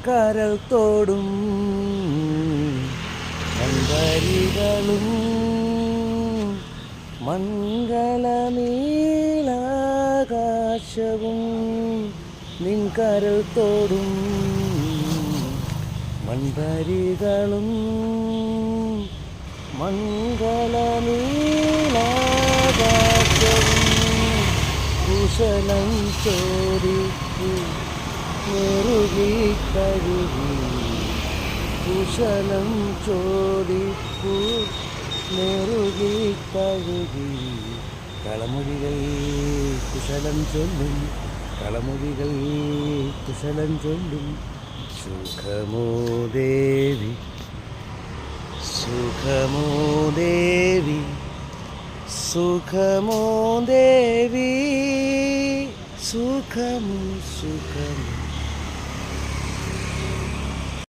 കരൾ തോടും മൺവരികളും മംഗളമീലാകാശവും നിൻ കരൾ തോടും മൺവരികളും മംഗളമീലാകാശവും കുശലം ചോദിക്കൂ നെറുകിൽ കഴുകി കുശലം ചോദിക്കൂ നെറുകിൽ കഴുകി കളമൊഴികൾ കുശലം ചൊല്ലും കളമൊഴികൾ കുശലം ചൊല്ലും സുഖമോ ദേവി സുഖമോ ദേവി സുഖമോ ദേവി സുഖമോ സുഖമോ